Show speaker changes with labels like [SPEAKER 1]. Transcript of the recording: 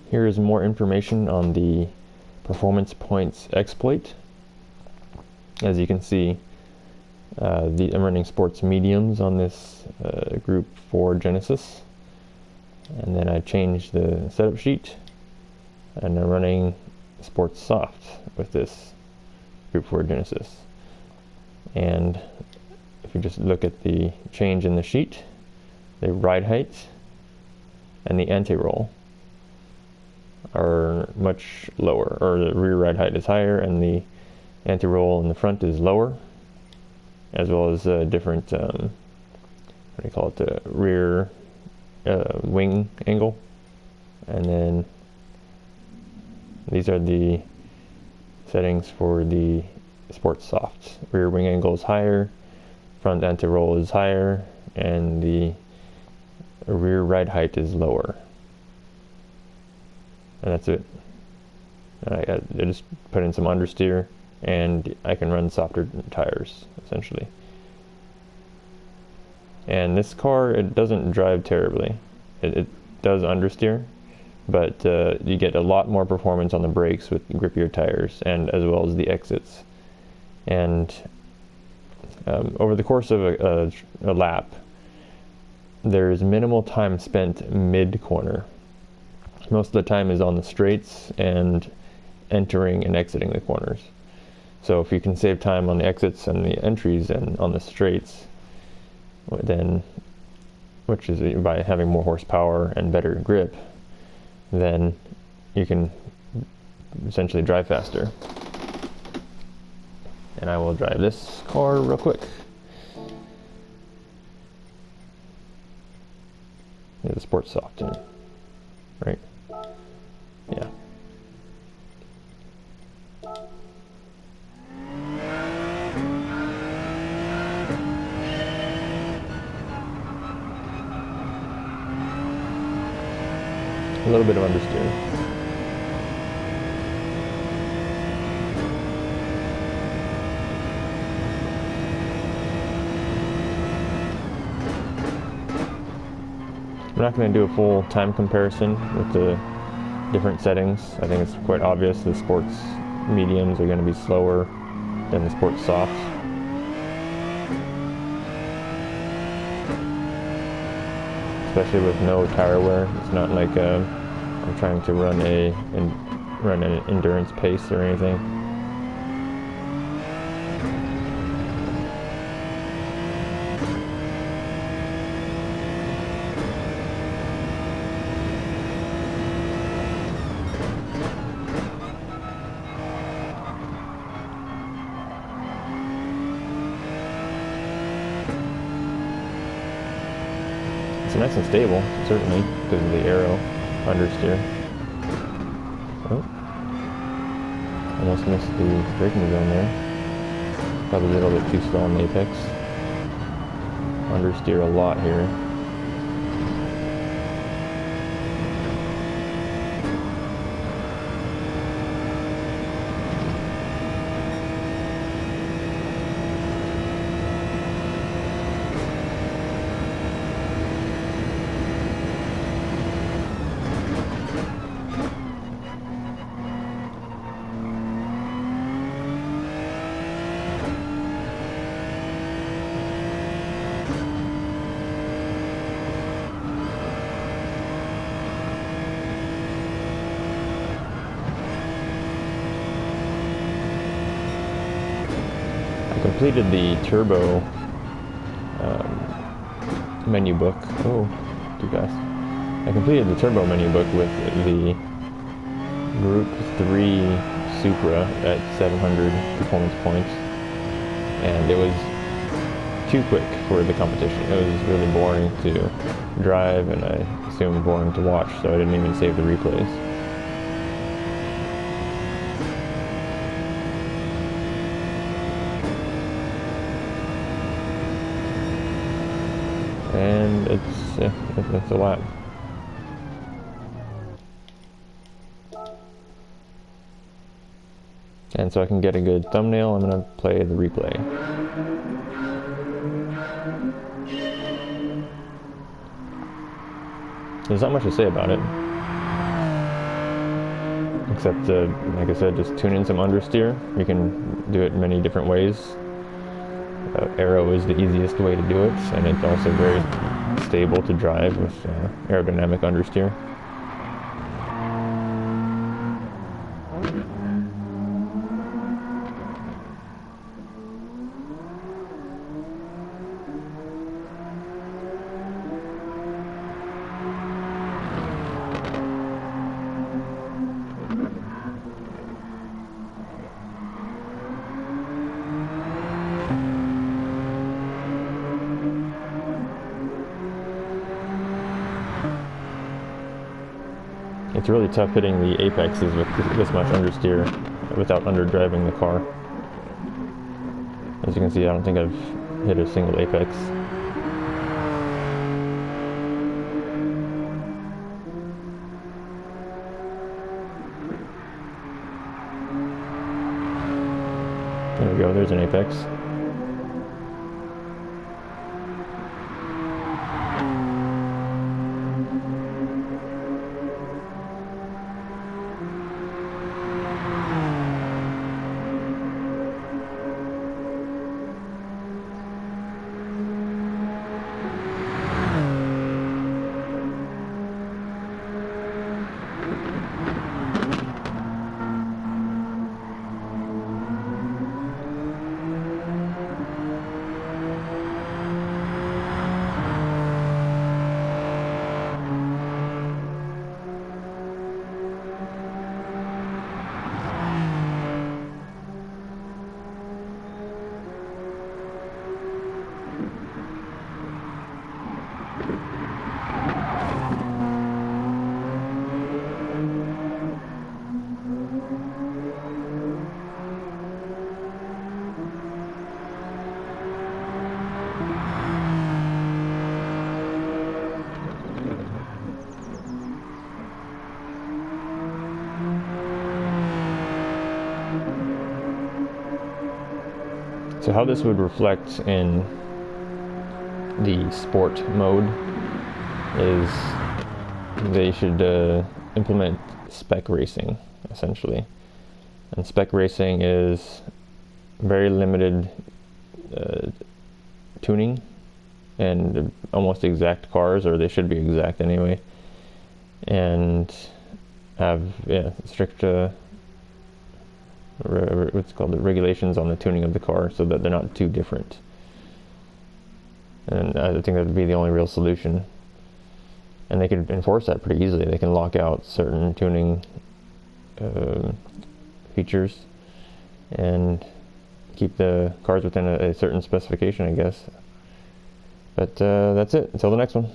[SPEAKER 1] Here is more information on the performance points exploit. As you can see, I'm running sports mediums on this group 4 Genesis, and then I changed the setup sheet, and I'm running sports soft with this group 4 Genesis. And if you just look at the change in the sheet, the ride height and the anti-roll are much lower, or the rear ride height is higher and the anti-roll in the front is lower, as well as a different, what do you call it, the rear wing angle. And then these are the settings for the Sports Soft. Rear wing angle is higher, front anti-roll is higher, and the rear ride height is lower. And that's it. I just put in some understeer, and I can run softer tires, essentially. And this car, it doesn't drive terribly. It does understeer, but you get a lot more performance on the brakes with grippier tires, and as well as the exits. And over the course of a lap, there's minimal time spent mid-corner. Most of the time is on the straights and entering and exiting the corners. So if you can save time on the exits and the entries and on the straights, then, which is by having more horsepower and better grip, then you can essentially drive faster. And I will drive this car real quick. Yeah, the Sports Soft in, right? Yeah. A little bit of understeer. I'm not going to do a full time comparison with the different settings. I think it's quite obvious the sports mediums are going to be slower than the sports softs. Especially with no tire wear. It's not like I'm trying to run an endurance pace or anything. It's nice and stable, certainly, because of the aero understeer. Oh, almost missed the braking zone there. Probably a little bit too slow on the apex. Understeer a lot here. I completed the turbo menu book. Oh, too fast. I completed the turbo menu book with the Group 3 Supra at 700 performance points, and it was too quick for the competition. It was really boring to drive, and I assume boring to watch, so I didn't even save the replays. And it's a lot. And so I can get a good thumbnail, I'm going to play the replay. There's not much to say about it. except like I said, just tune in some understeer. You can do it many different ways. Aero is the easiest way to do it, and it's also very stable to drive with aerodynamic understeer. It's really tough hitting the apexes with this much understeer without underdriving the car. As you can see, I don't think I've hit a single apex. There we go, there's an apex. So how this would reflect in the sport mode is they should implement spec racing, essentially. And spec racing is very limited tuning and almost exact cars, or they should be exact anyway, and have strict what's called the regulations on the tuning of the car, so that they're not too different. And I think that would be the only real solution. And they could enforce that pretty easily. They can lock out certain tuning features and keep the cars within a certain specification, I guess. But that's it. Until the next one.